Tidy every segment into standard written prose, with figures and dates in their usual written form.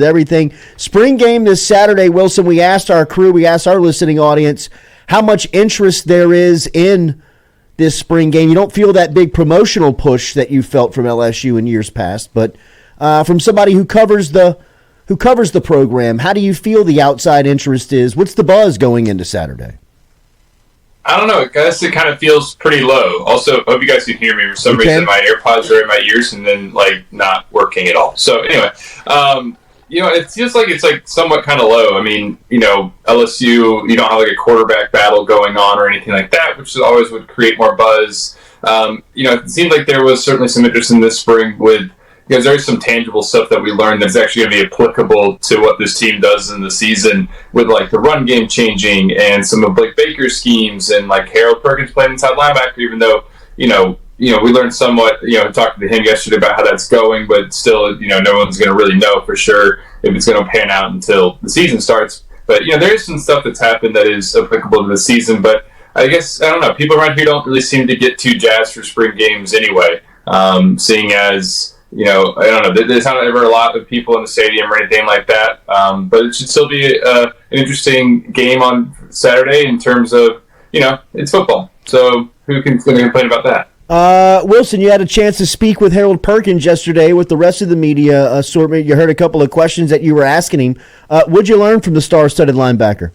everything. Spring game this Saturday, Wilson. We asked our crew, we asked our listening audience how much interest there is in this spring game. You don't feel that big promotional push that you felt from LSU in years past, but from somebody who covers the program, how do you feel the outside interest is? What's the buzz going into Saturday? I don't know. I guess it kind of feels pretty low. Also, I hope you guys can hear me. For some reason, my AirPods are in my ears and then not working at all. So anyway, it feels like it's somewhat kind of low. I mean, LSU, you don't have a quarterback battle going on or anything like that, which always would create more buzz. It seemed like there was certainly some interest in this spring because there's some tangible stuff that we learned that's actually going to be applicable to what this team does in the season with the run game changing and some of Blake Baker's schemes and Harold Perkins playing inside linebacker, even though, we learned somewhat, talking to him yesterday about how that's going, but still, no one's going to really know for sure if it's going to pan out until the season starts. But, there's some stuff that's happened that is applicable to the season, but I guess, I don't know, people around here don't really seem to get too jazzed for spring games anyway, seeing as... I don't know, there's not ever a lot of people in the stadium or anything like that, but it should still be an interesting game on Saturday in terms of, it's football. So who's going to complain about that? Wilson, you had a chance to speak with Harold Perkins yesterday with the rest of the media assortment. You heard a couple of questions that you were asking him. What'd you learn from the star-studded linebacker?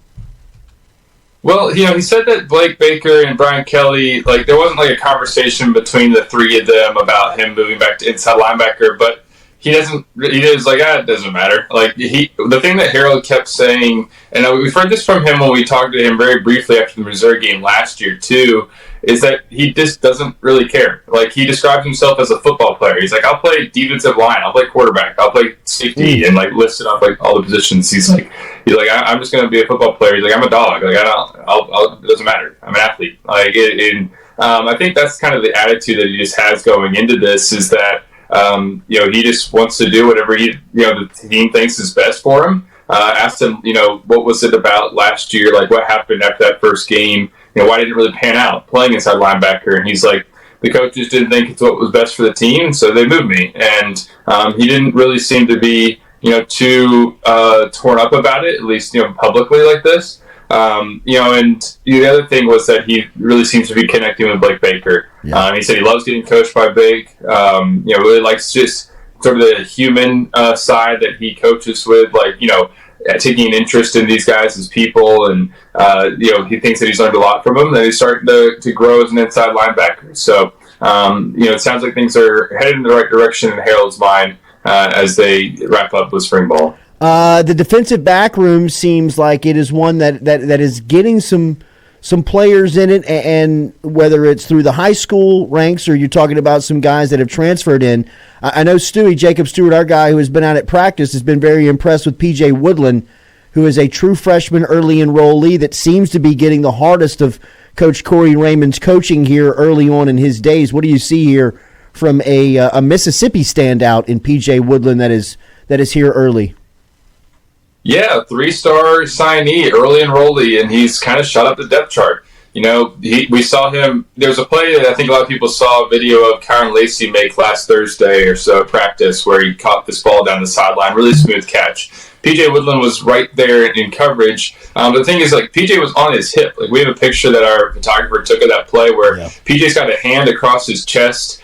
Well, he said that Blake Baker and Brian Kelly, there wasn't a conversation between the three of them about him moving back to inside linebacker, but he was it doesn't matter. The thing that Harold kept saying, and we've heard this from him when we talked to him very briefly after the Missouri game last year too, is that he just doesn't really care. He describes himself as a football player. He's I'll play defensive line, I'll play quarterback, I'll play safety, and listed off all the positions. He's I'm just going to be a football player. He's I'm a dog. It doesn't matter. I'm an athlete. I think that's kind of the attitude that he just has going into this is that, he just wants to do whatever the team thinks is best for him. Asked him, what was it about last year? What happened after that first game? Why didn't it really pan out playing inside linebacker? And he's the coaches didn't think it's what was best for the team, so they moved me. And he didn't really seem to be, too torn up about it, at least, publicly like this. And the other thing was that he really seems to be connecting with Blake Baker. Yeah. He said he loves getting coached by Blake. Really likes just sort of the human side that he coaches with, taking an interest in these guys as people, and he thinks that he's learned a lot from them. That he's starting to grow as an inside linebacker. So it sounds like things are headed in the right direction in Harold's mind as they wrap up with spring ball. The defensive back room seems like it is one that is getting some players in it, and whether it's through the high school ranks or you're talking about some guys that have transferred in. I know Jacob Stewart, our guy who has been out at practice, has been very impressed with P.J. Woodland, who is a true freshman early enrollee that seems to be getting the hardest of Coach Corey Raymond's coaching here early on in his days. What do you see here from a Mississippi standout in P.J. Woodland that is here early? Yeah, 3-star signee, early enrollee, and he's kind of shot up the depth chart. We saw him. There's a play that I think a lot of people saw a video of Kyron Lacey make last Thursday or so at practice where he caught this ball down the sideline, really smooth catch. P.J. Woodland was right there in coverage. The thing is, P.J. was on his hip. We have a picture that our photographer took of that play where P.J.'s got a hand across his chest.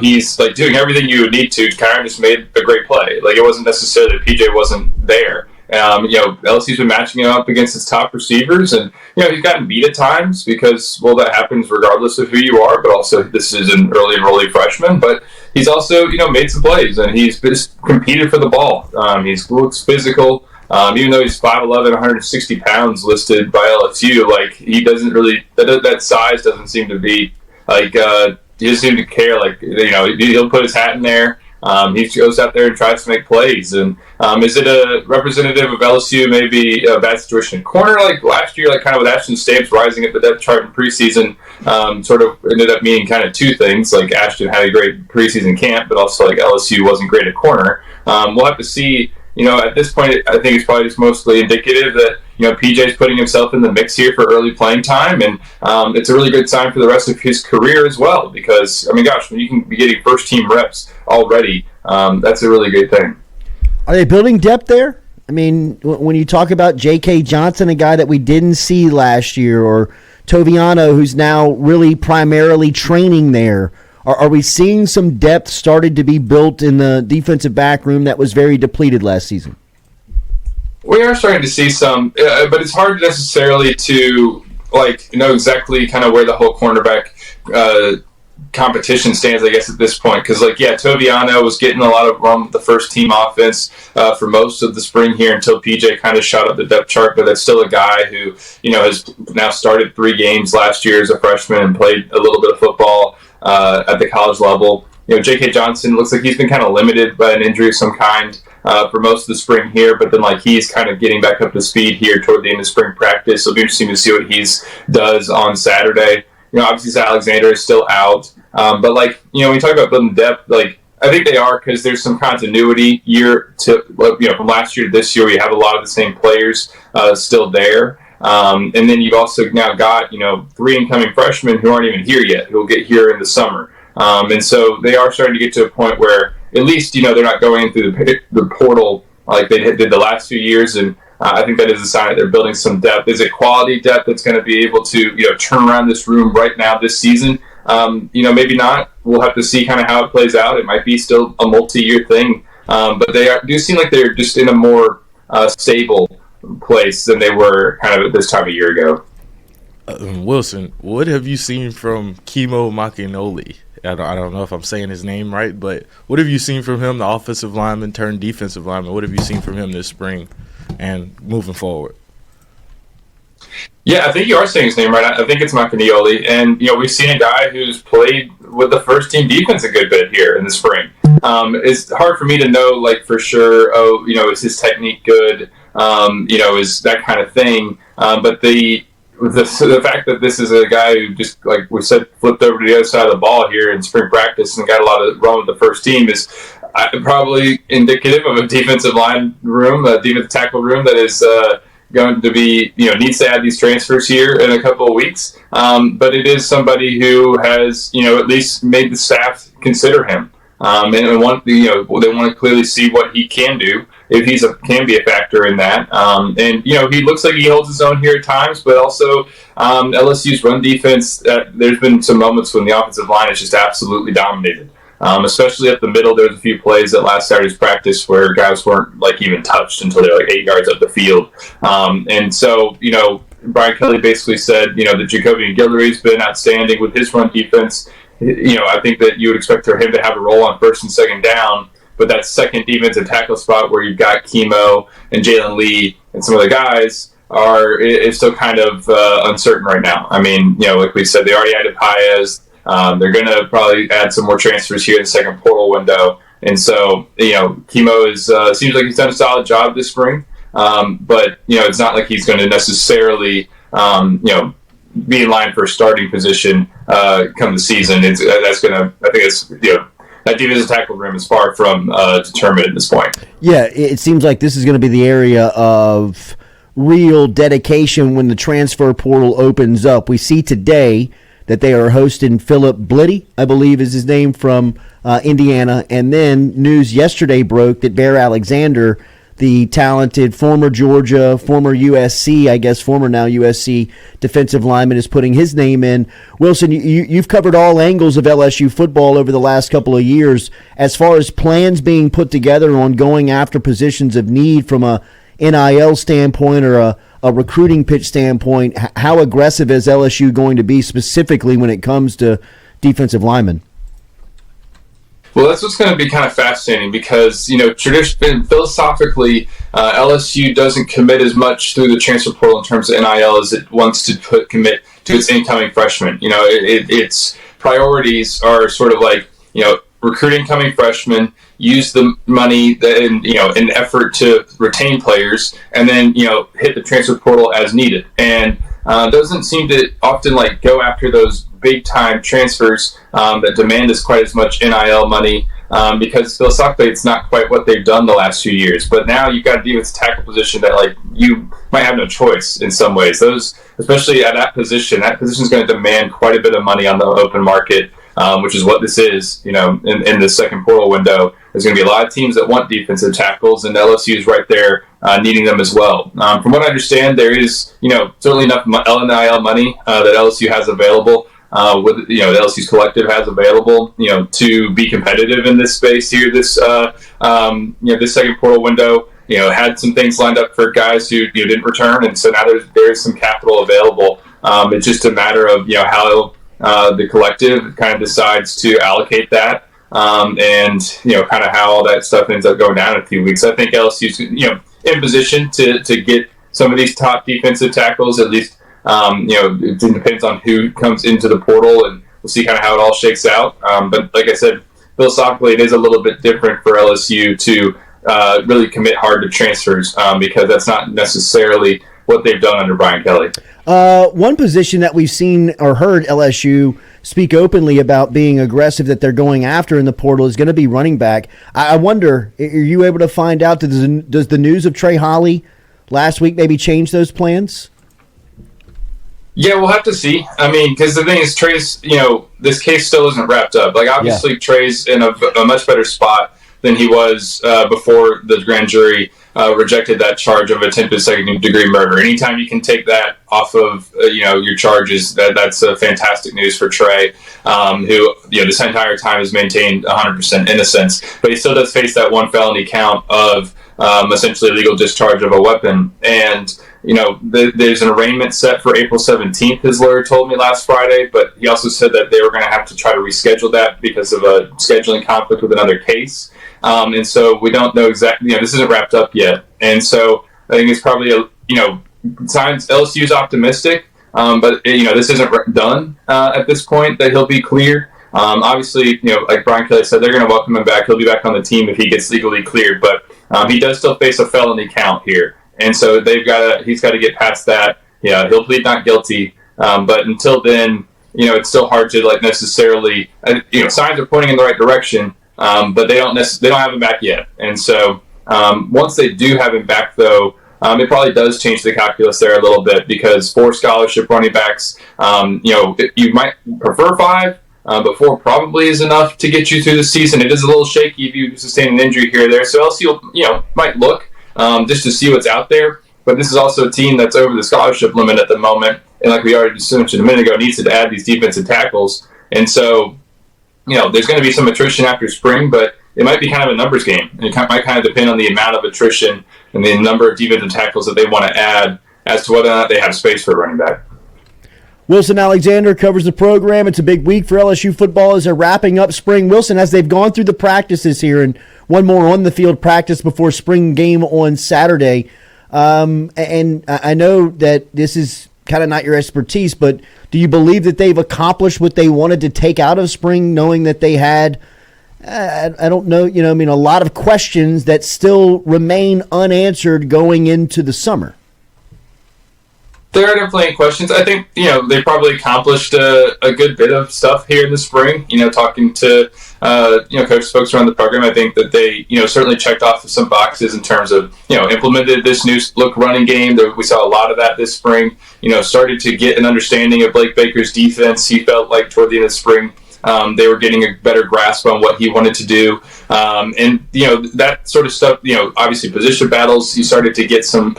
He's doing everything you would need to. Kyron just made a great play. It wasn't necessarily that P.J. wasn't there. LSU's been matching him up against his top receivers, and he's gotten beat at times because that happens regardless of who you are. But also, this is an early enrollee freshman. But he's also made some plays, and he's just competed for the ball. He looks physical, even though he's 5'11", 160 pounds listed by LSU. He doesn't really that size doesn't seem to be he doesn't seem to care. He'll put his hat in there. He goes out there and tries to make plays. And is it a representative of LSU, maybe a bad situation in corner like last year, kind of with Ashton Stapes rising at the depth chart in preseason, sort of ended up meaning kind of two things. Ashton had a great preseason camp, but also LSU wasn't great at corner. We'll have to see. At this point, I think it's probably just mostly indicative that, PJ's putting himself in the mix here for early playing time, and it's a really good sign for the rest of his career as well, because, when you can be getting first-team reps already, that's a really good thing. Are they building depth there? I mean, when you talk about J.K. Johnson, a guy that we didn't see last year, or Toviano, who's now really primarily training there, are we seeing some depth started to be built in the defensive back room that was very depleted last season? We are starting to see some, but it's hard necessarily to know exactly kind of where the whole cornerback competition stands, I guess, at this point. Because, Toviano was getting a lot of run with the first team offense for most of the spring here until PJ kind of shot up the depth chart. But that's still a guy who, has now started 3 games last year as a freshman and played a little bit of football at the college level. J.K. Johnson looks like he's been kind of limited by an injury of some kind for most of the spring here, but then he's kind of getting back up to speed here toward the end of spring practice. It'll be interesting to see what he does on Saturday. Obviously Alexander is still out, but when you talk about building depth, I think they are, because there's some continuity from last year to this year. We have a lot of the same players still there. And then you've also now got 3 incoming freshmen who aren't even here yet, who will get here in the summer. And so they are starting to get to a point where at least they're not going through the portal like they did the last few years. And I think that is a sign that they're building some depth. Is it quality depth that's going to be able to turn around this room right now this season? Maybe not. We'll have to see kind of how it plays out. It might be still a multi-year thing, but do seem like they're just in a more stable place than they were kind of this time a year ago. Wilson, what have you seen from Kimo Makinoli? I don't know if I'm saying his name right, but what have you seen from him, the offensive lineman turned defensive lineman? What have you seen from him this spring and moving forward? Yeah, I think you are saying his name right. I think it's Makinoli. And, we've seen a guy who's played with the first team defense a good bit here in the spring. It's hard for me to know, for sure, is his technique good? Is that kind of thing. But the fact that this is a guy who just, like we said, flipped over to the other side of the ball here in spring practice and got a lot of run with the first team is probably indicative of a defensive line room, a defensive tackle room that is going to be, needs to add these transfers here in a couple of weeks. But it is somebody who has, at least made the staff consider him. And they want to clearly see what he can do, if he can be a factor in that. And he looks like he holds his own here at times, but also LSU's run defense, there's been some moments when the offensive line is just absolutely dominated. Especially up the middle, there was a few plays at last Saturday's practice where guys weren't even touched until they were 8 yards up the field. And so, Brian Kelly basically said, that Jacoby Guillory's been outstanding with his run defense. I think that you would expect for him to have a role on first and second down, but that second defensive tackle spot where you've got Kimo and Jalen Lee and some of the guys is still kind of uncertain right now. I mean, like we said, they already added Paez. They're going to probably add some more transfers here in the second portal window. And so, Kimo seems like he's done a solid job this spring. But, it's not like he's going to necessarily, be in line for a starting position come the season. I think it's, that defensive tackle room is far from determined at this point. Yeah, it seems like this is going to be the area of real dedication when the transfer portal opens up. We see today that they are hosting Philip Blitty, I believe is his name, from Indiana. And then news yesterday broke that Bear Alexander, the talented former Georgia, former USC, I guess former now USC defensive lineman, is putting his name in. Wilson, you've covered all angles of LSU football over the last couple of years. As far as plans being put together on going after positions of need from a NIL standpoint or a recruiting pitch standpoint, how aggressive is LSU going to be specifically when it comes to defensive linemen? Well, that's what's going to be kind of fascinating because, philosophically, LSU doesn't commit as much through the transfer portal in terms of NIL as it wants to commit to its incoming freshmen. Its priorities are sort of like, recruit incoming freshmen, use the money in an effort to retain players, and then, hit the transfer portal as needed. And doesn't seem to often go after those big time transfers that demand as quite as much NIL money because philosophically it's not quite what they've done the last few years. But now you've got a defensive tackle position that you might have no choice in some ways. Those, especially at that position is going to demand quite a bit of money on the open market. which is what this is, in the second portal window. There's going to be a lot of teams that want defensive tackles, and LSU is right there needing them as well. From what I understand, there is, certainly enough NIL money that LSU has available. The LSU's collective has available, to be competitive in this space here. This second portal window, had some things lined up for guys who didn't return, and so now there's some capital available. It's just a matter of how the collective kind of decides to allocate that, and kind of how all that stuff ends up going down in a few weeks. I think LSU's in position to get some of these top defensive tackles at least. It depends on who comes into the portal, and we'll see kind of how it all shakes out. But like I said, philosophically, it is a little bit different for LSU to really commit hard to transfers because that's not necessarily what they've done under Brian Kelly. One position that we've seen or heard LSU speak openly about being aggressive that they're going after in the portal is going to be running back. I wonder, are you able to find out, does the news of Trey Holly last week maybe change those plans? Yeah, we'll have to see. I mean, because the thing is, Trey's, this case still isn't wrapped up. Like, obviously, yeah. Trey's in a much better spot than he was before the grand jury rejected that charge of attempted second-degree murder. Anytime you can take that off of, your charges, that's fantastic news for Trey, who, this entire time has maintained 100% innocence. But he still does face that one felony count of essentially illegal discharge of a weapon. And there's an arraignment set for April 17th, his lawyer told me last Friday, but he also said that they were going to have to try to reschedule that because of a scheduling conflict with another case. And so we don't know exactly, this isn't wrapped up yet. And so I think it's probably, signs LSU's optimistic, but, this isn't done at this point that he'll be cleared. Obviously, like Brian Kelly said, they're going to welcome him back. He'll be back on the team if he gets legally cleared, but he does still face a felony count here. And so he's got to get past that. Yeah, he'll plead not guilty. But until then, it's still hard to necessarily, signs are pointing in the right direction, but they don't have him back yet. And so once they do have him back, though, it probably does change the calculus there a little bit because 4 scholarship running backs, you might prefer 5. But 4 probably is enough to get you through the season. It is a little shaky if you sustain an injury here or there. So LSU, might look just to see what's out there. But this is also a team that's over the scholarship limit at the moment. And like we already mentioned a minute ago, needs to add these defensive tackles. And so, there's going to be some attrition after spring, but it might be kind of a numbers game. And it might kind of depend on the amount of attrition and the number of defensive tackles that they want to add as to whether or not they have space for a running back. Wilson Alexander covers the program. It's a big week for LSU football as they're wrapping up spring. Wilson, as they've gone through the practices here and one more on-the-field practice before spring game on Saturday, and I know that this is kind of not your expertise, but do you believe that they've accomplished what they wanted to take out of spring, knowing that they had, I don't know, a lot of questions that still remain unanswered going into the summer? There are definitely questions. I think, they probably accomplished a good bit of stuff here in the spring. Talking to, coaches, folks around the program, I think that they, certainly checked off some boxes in terms of, implemented this new look running game. We saw a lot of that this spring. Started to get an understanding of Blake Baker's defense. He felt like toward the end of spring, they were getting a better grasp on what he wanted to do. And that sort of stuff, obviously position battles, you started to get some,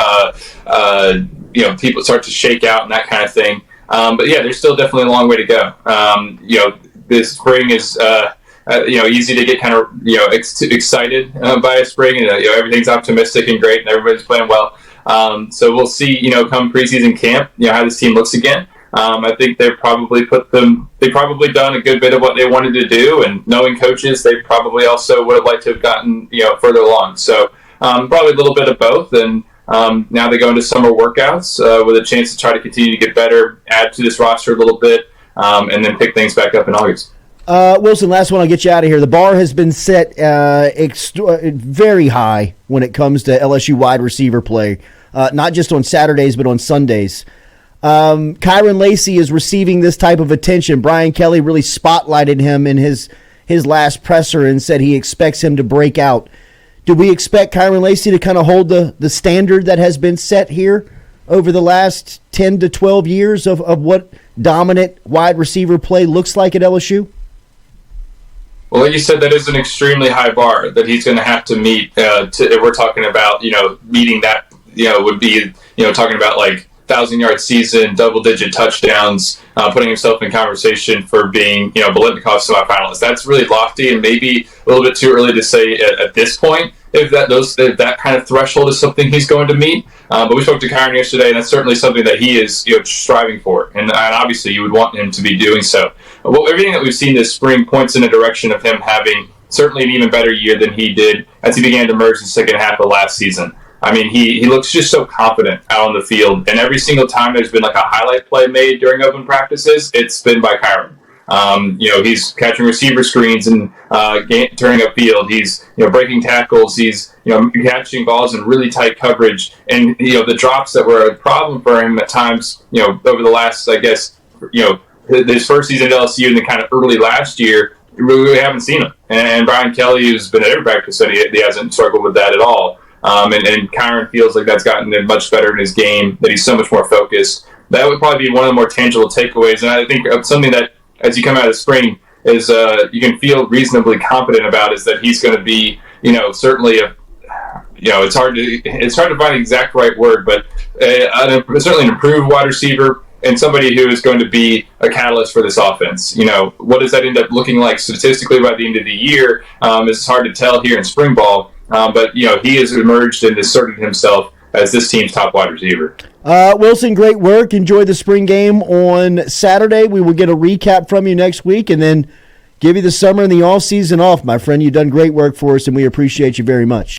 people start to shake out and that kind of thing. But yeah, there's still definitely a long way to go. This spring is, easy to get kind of, excited by a spring and, everything's optimistic and great and everybody's playing well. So we'll see, come preseason camp, how this team looks again. I think they've probably done a good bit of what they wanted to do, and knowing coaches, they probably also would have liked to have gotten, further along. So probably a little bit of both. And now they go into summer workouts with a chance to try to continue to get better, add to this roster a little bit, and then pick things back up in August. Wilson, last one, I'll get you out of here. The bar has been set very high when it comes to LSU wide receiver play, not just on Saturdays but on Sundays. Kyron Lacy is receiving this type of attention. Brian Kelly really spotlighted him in his last presser and said he expects him to break out. Do we expect Kyron Lacy to kind of hold the standard that has been set here over the last 10 to 12 years of what dominant wide receiver play looks like at LSU? Well, like you said, that is an extremely high bar that he's going to have to meet. If we're talking about, meeting that, would be, talking about like 1,000-yard season, double-digit touchdowns, putting himself in conversation for being, Biletnikoff semifinalist. That's really lofty and maybe a little bit too early to say at this point if that kind of threshold is something he's going to meet. But we spoke to Kyron yesterday, and that's certainly something that he is striving for. And obviously you would want him to be doing so. Well, everything that we've seen this spring points in a direction of him having certainly an even better year than he did as he began to emerge in the second half of last season. I mean, he looks just so confident out on the field, and every single time there's been like a highlight play made during open practices, it's been by Kyron. He's catching receiver screens and turning upfield. He's breaking tackles. He's catching balls in really tight coverage, and the drops that were a problem for him at times. Over the last, I guess, his first season at LSU and then kind of early last year, we really haven't seen him. And Brian Kelly, who's been at every practice, said he hasn't struggled with that at all. And Kyron feels like that's gotten much better in his game, that he's so much more focused. That would probably be one of the more tangible takeaways. And I think something that, as you come out of spring, is you can feel reasonably confident about is that he's going to be, certainly it's hard to find the exact right word, but certainly an improved wide receiver and somebody who is going to be a catalyst for this offense. What does that end up looking like statistically by the end of the year? It's hard to tell here in spring ball. But he has emerged and asserted himself as this team's top wide receiver. Wilson, great work. Enjoy the spring game on Saturday. We will get a recap from you next week and then give you the summer and the off season off, my friend. You've done great work for us, and we appreciate you very much.